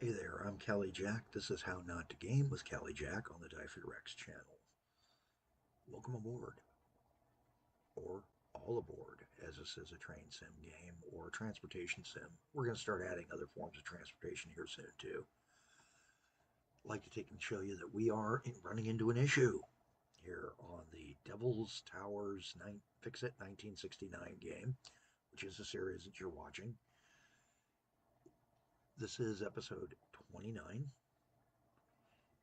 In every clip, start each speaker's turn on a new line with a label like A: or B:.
A: Hey there, I'm Kelly Jack. This is How Not to Game with Kelly Jack on the Die for Rex channel. Welcome aboard, or all aboard, as this is a train sim game or a transportation sim. We're going to start adding other forms of transportation here soon, too. I'd like to take and show you that we are running into an issue here on the Devil's Towers Fixit 1969 game, which is a series that you're watching. This is episode 29.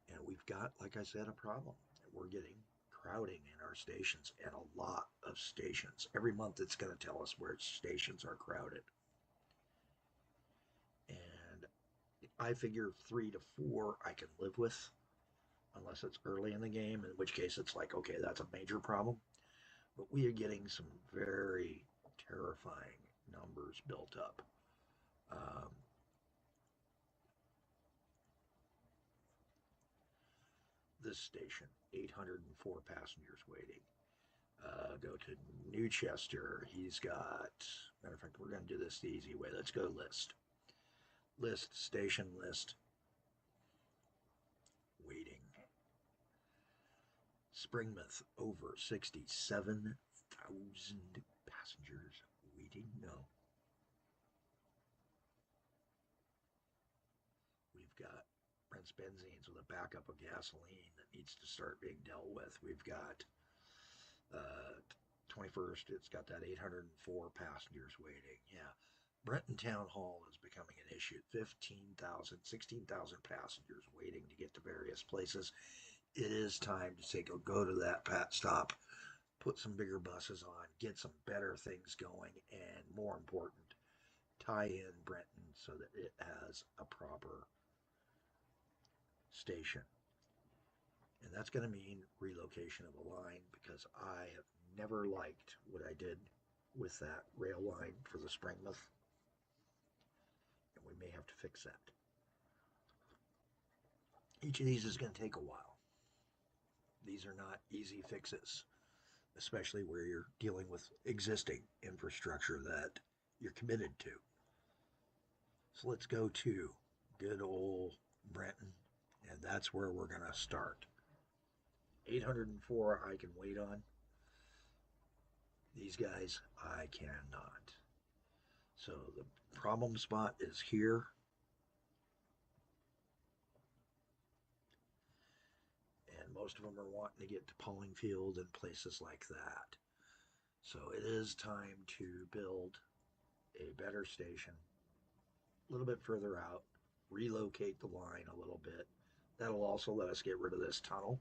A: And we've got, like I said, a problem. We're getting crowding in our stations, and a lot of stations. Every month it's going to tell us where stations are crowded. And I figure 3 to 4 I can live with, unless it's early in the game, in which case it's like, okay, that's a major problem. But we are getting some very terrifying numbers built up. Um, this station, 804 passengers waiting. Go to Newchester. He's got, matter of fact, we're going to do this the easy way. Let's go list. List, station list, waiting. Springmouth, over 67,000 passengers waiting. No. We've got Brent's Benzines with a backup of gasoline that needs to start being dealt with. We've got 21st, it's got that 804 passengers waiting. Yeah. Brenton Town Hall is becoming an issue. 15,000, 16,000 passengers waiting to get to various places. It is time to say go to that Pat stop, put some bigger buses on, get some better things going, and more important, tie in Brenton so that it has a proper station. And that's going to mean relocation of a line because I have never liked what I did with that rail line for the Springmouth, and we may have to fix that. Each of these is going to take a while. These are not easy fixes, especially where you're dealing with existing infrastructure that you're committed to. So let's go to good old Brenton, and that's where we're going to start. 804 I can wait on. These guys I cannot. So the problem spot is here. And most of them are wanting to get to Pollingfield and places like that. So it is time to build a better station a little bit further out, relocate the line a little bit. That'll also let us get rid of this tunnel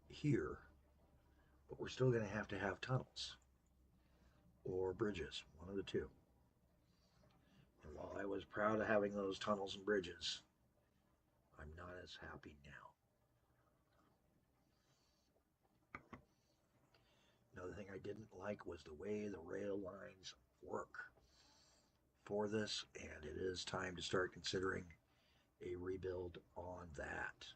A: here, but we're still going to have tunnels or bridges, one of the two. And while I was proud of having those tunnels and bridges, I'm not as happy now. Another thing I didn't like was the way the rail lines work for this, and it is time to start considering a rebuild on that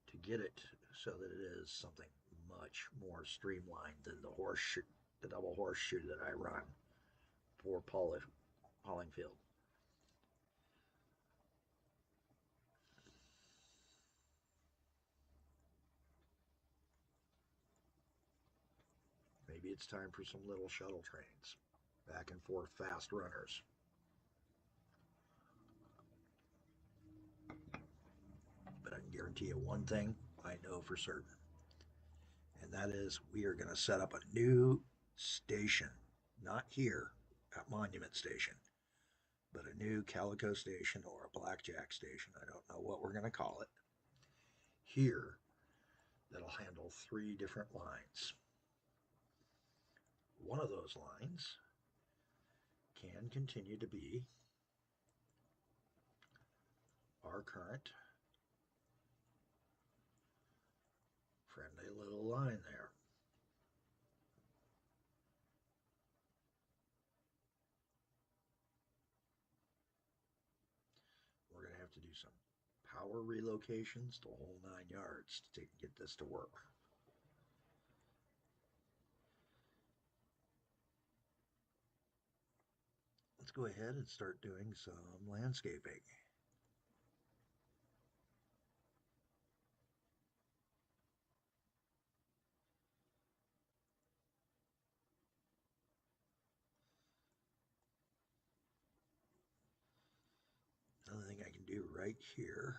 A: to get it so that it is something much more streamlined than the double horseshoe that I run for Pollingfield. Maybe it's time for some little shuttle trains, back and forth fast runners. But I can guarantee you one thing I know for certain, and that is we are going to set up a new station, not here at Monument Station, but a new Calico Station or a Blackjack Station. I don't know what we're going to call it. Here, that'll handle 3 different lines. One of those lines can continue to be our current friendly little line there. We're going to have to do some power relocations, the whole 9 yards to get this to work. Let's go ahead and start doing some landscaping. Another thing I can do right here,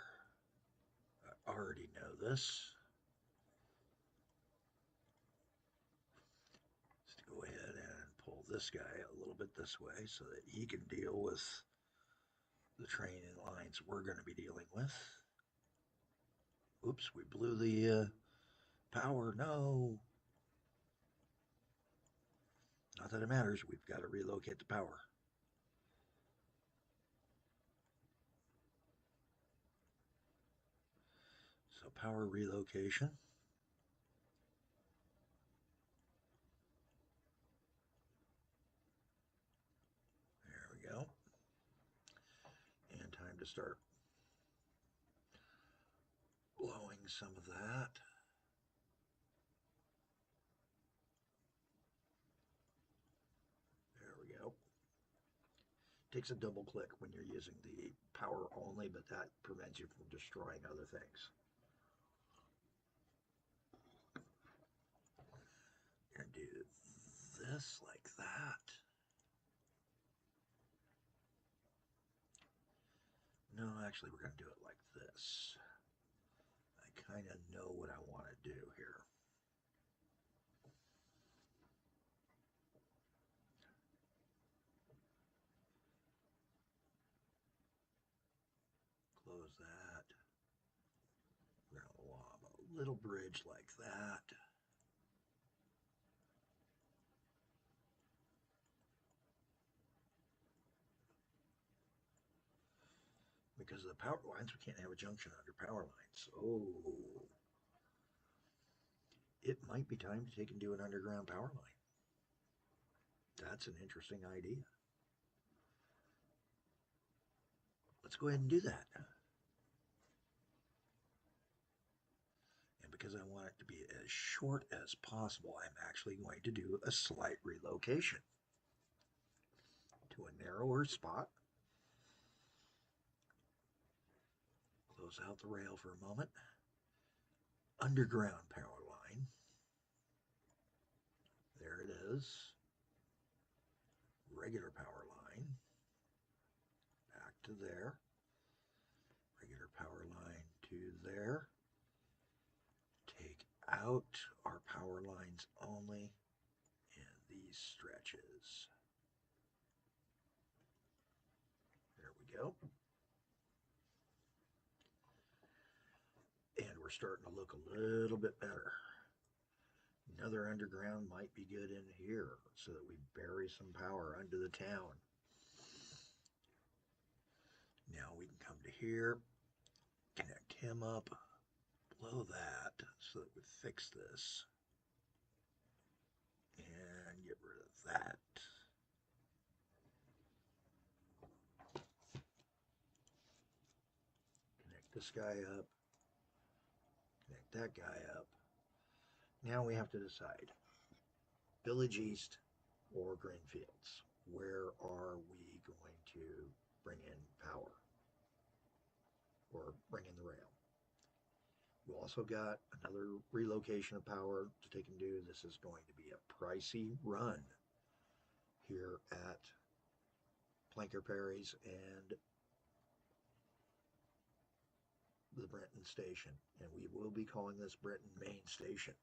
A: I already know this, is to go ahead and pull this guy a little bit this way so that he can deal with the training lines we're going to be dealing with. Oops, we blew the power. No. Not that it matters. We've got to relocate the power. So power relocation. There we go. And time to start blowing some of that. There we go. Takes a double click when you're using the power only, but that prevents you from destroying other things. And do this like that. No, actually, we're going to do it like this. I kind of know what I want to do here. Close that. We're going to lob a little bridge like that. Because of the power lines, we can't have a junction under power lines. Oh, it might be time to take and do an underground power line. That's an interesting idea. Let's go ahead and do that. And because I want it to be as short as possible, I'm actually going to do a slight relocation to a narrower spot. Close out the rail for a moment. Underground power line. There it is. Regular power line. Back to there. Regular power line to there. Take out our power lines only in these stretches. There we go. And we're starting to look a little bit better. Another underground might be good in here so that we bury some power under the town. Now we can come to here, connect him up, blow that so that we fix this. And get rid of that. Connect this guy up. Connect that guy up. Now we have to decide. Village East or Greenfields. Where are we going to bring in power? Or bring in the rail? We've also got another relocation of power to take and do. This is going to be a pricey run here at Planker Perry's and the Brenton Station. And we will be calling this Brenton Main Station.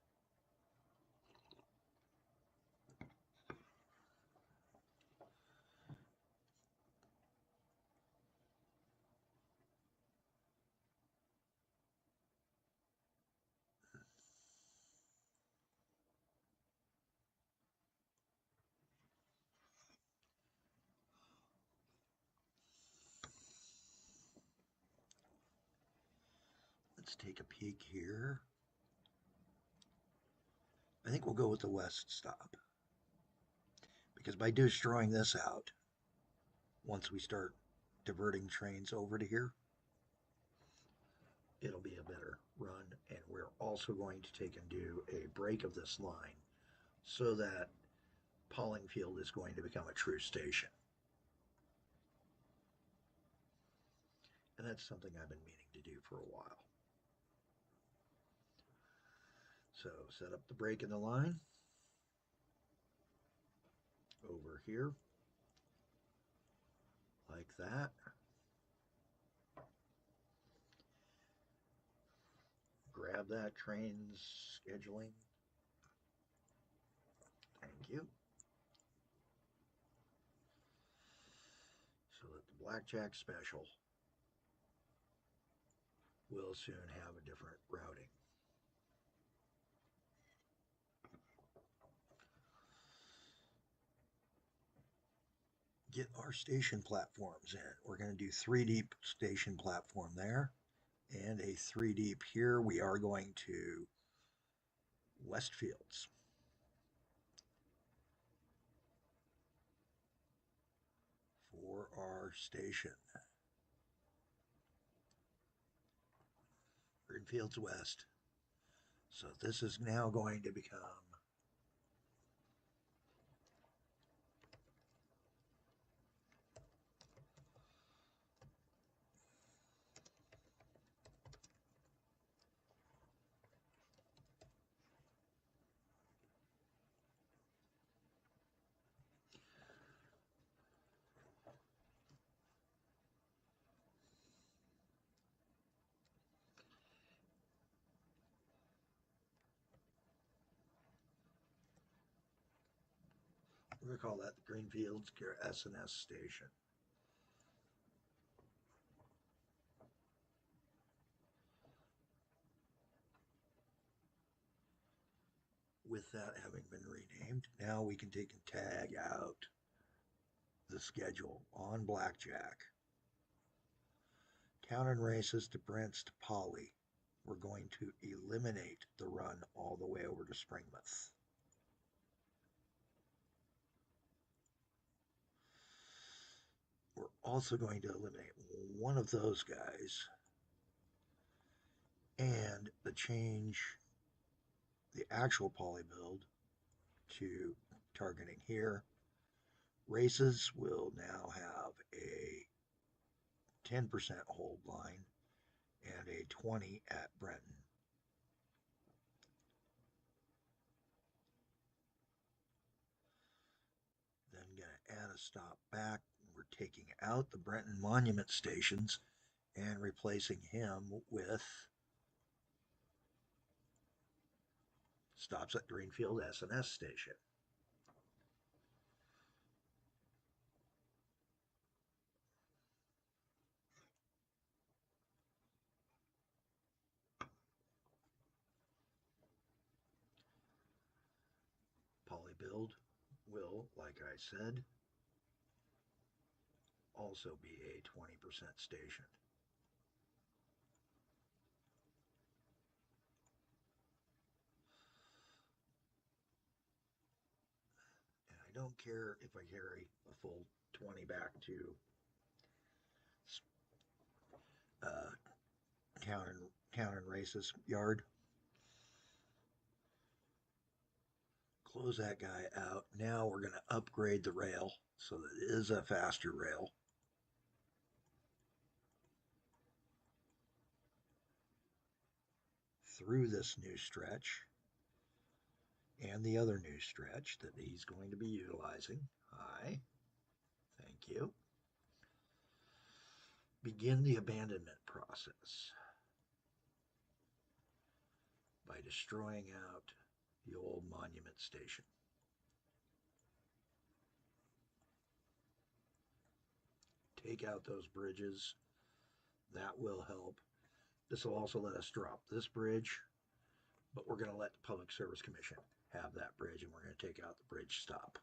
A: Let's take a peek here. I think we'll go with the west stop. Because by destroying this out, once we start diverting trains over to here, it'll be a better run. And we're also going to take and do a break of this line so that Pollingfield is going to become a true station. And that's something I've been meaning to do for a while. So set up the break in the line over here like that. Grab that train's scheduling. Thank you. So that the blackjack special will soon have a different routing. Get our station platforms in. We're going to do 3 deep station platform there and a 3 deep here. We are going to Westfields. For our station. Greenfields West. So this is now going to become we're going to call that the Greenfields S&S station. With that having been renamed, now we can take and tag out the schedule on blackjack. Town and races to Brent's to Polly. We're going to eliminate the run all the way over to Springmouth. We're also going to eliminate one of those guys and change the actual poly build to targeting here. Races will now have a 10% hold line and a 20 at Brenton. Then going to add a stop back. We're taking out the Brenton Monument stations and replacing him with stops at Greenfield S&S station. Poly build will, like I said, also be a 20% station. And I don't care if I carry a full 20 back to town and races yard. Close that guy out. Now we're going to upgrade the rail so that it is a faster rail. Through this new stretch and the other new stretch that he's going to be utilizing. Hi. Thank you. Begin the abandonment process by destroying out the old monument station. Take out those bridges. That will help. This will also let us drop this bridge, but we're going to let the Public Service Commission have that bridge, and we're going to take out the bridge stop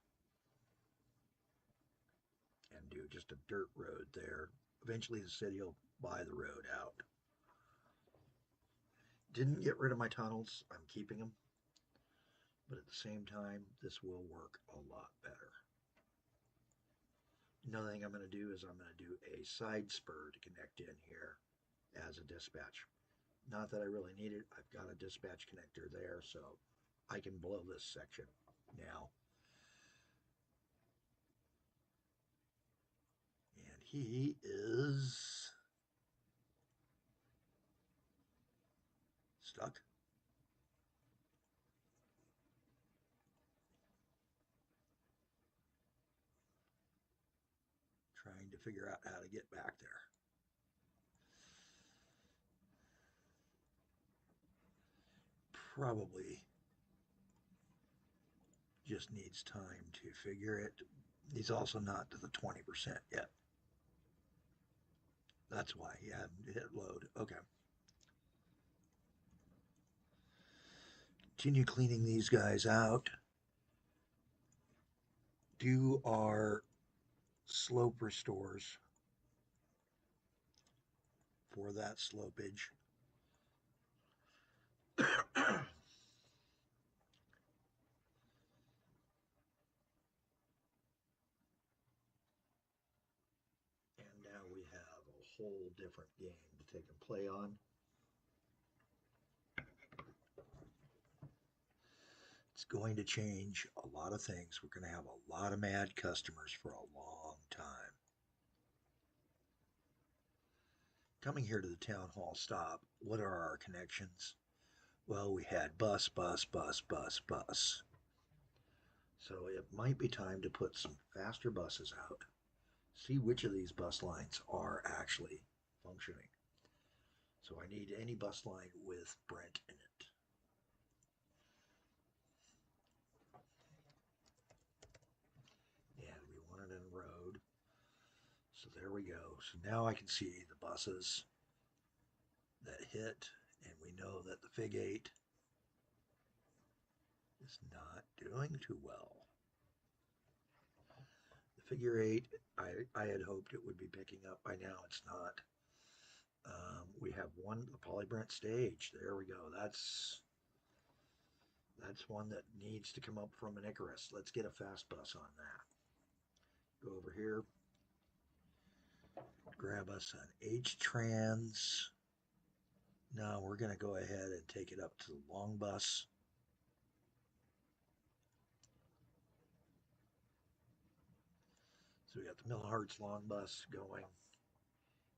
A: and do just a dirt road there. Eventually the city will buy the road out. Didn't get rid of my tunnels. I'm keeping them. But at the same time, this will work a lot better. Another thing I'm going to do is I'm going to do a side spur to connect in here as a dispatch. Not that I really need it. I've got a dispatch connector there, so I can blow this section now. And he is Stuck? Trying to figure out how to get back there. Probably just needs time to figure it. He's also not to the 20% yet. That's why he hadn't hit load. Okay. Continue cleaning these guys out. Do our slope restores for that slopage. And now we have a whole different game to take and play on. It's going to change a lot of things. We're going to have a lot of mad customers for a long time. Coming here to the town hall stop, what are our connections? Well, we had bus, bus, bus, bus, bus. So it might be time to put some faster buses out. See which of these bus lines are actually functioning. So I need any bus line with Brent in it. And we want it in road. So there we go. So now I can see the buses that hit, and we know that the Fig 8 is not doing too well. The figure 8, I had hoped it would be picking up by now. It's not. We have one, the Polybrent stage. There we go. That's one that needs to come up from an Icarus. Let's get a fast bus on that. Go over here. Grab us an H-Trans. Now we're going to go ahead and take it up to the long bus. So we got the Millihertz long bus going.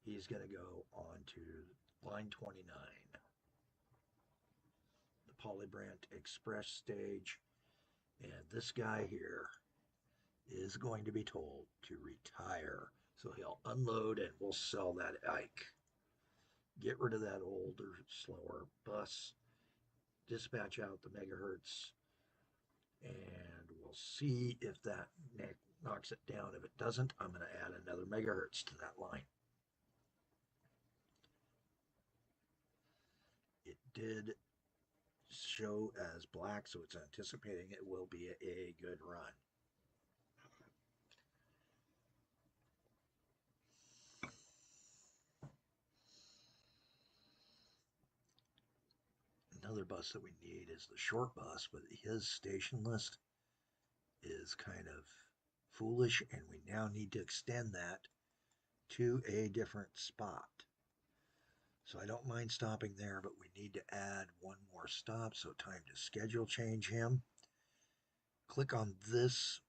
A: He's going to go on to line 29. The Polybrent Express stage. And this guy here is going to be told to retire. So he'll unload and we'll sell that Ike. Get rid of that older, slower bus. Dispatch out the megahertz. And we'll see if that knocks it down. If it doesn't, I'm going to add another megahertz to that line. It did show as black, so it's anticipating it will be a good run. Another bus that we need is the short bus, but his station list is kind of foolish, and we now need to extend that to a different spot. So I don't mind stopping there, but we need to add one more stop, so time to schedule change him. Click on this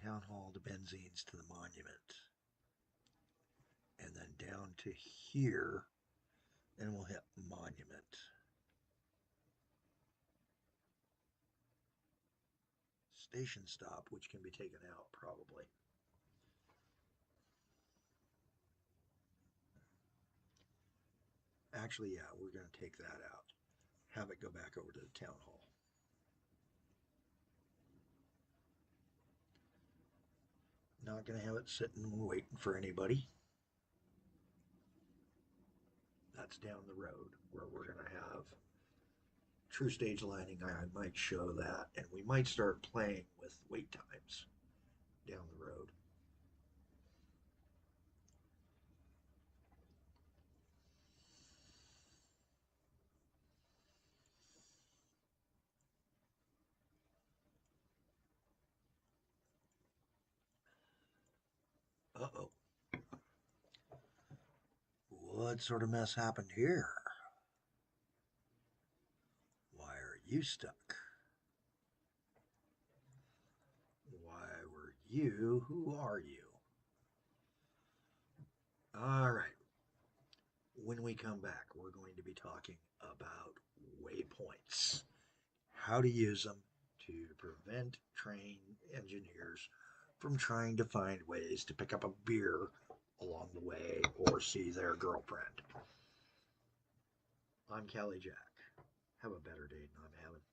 A: town hall to Benzene's to the monument. And then down to here, and we'll hit monument. Station stop, which can be taken out probably. Actually, yeah, we're going to take that out. Have it go back over to the town hall. Not going to have it sitting waiting for anybody. That's down the road where we're going to have true stage lining. I might show that, and we might start playing with wait times down the road. Uh-oh. What sort of mess happened here? Why are you stuck? Why were you? Who are you? All right. When we come back, we're going to be talking about waypoints, how to use them to prevent train engineers from trying to find ways to pick up a beer along the way or see their girlfriend. I'm Callie Jack. Have a better day than I'm having.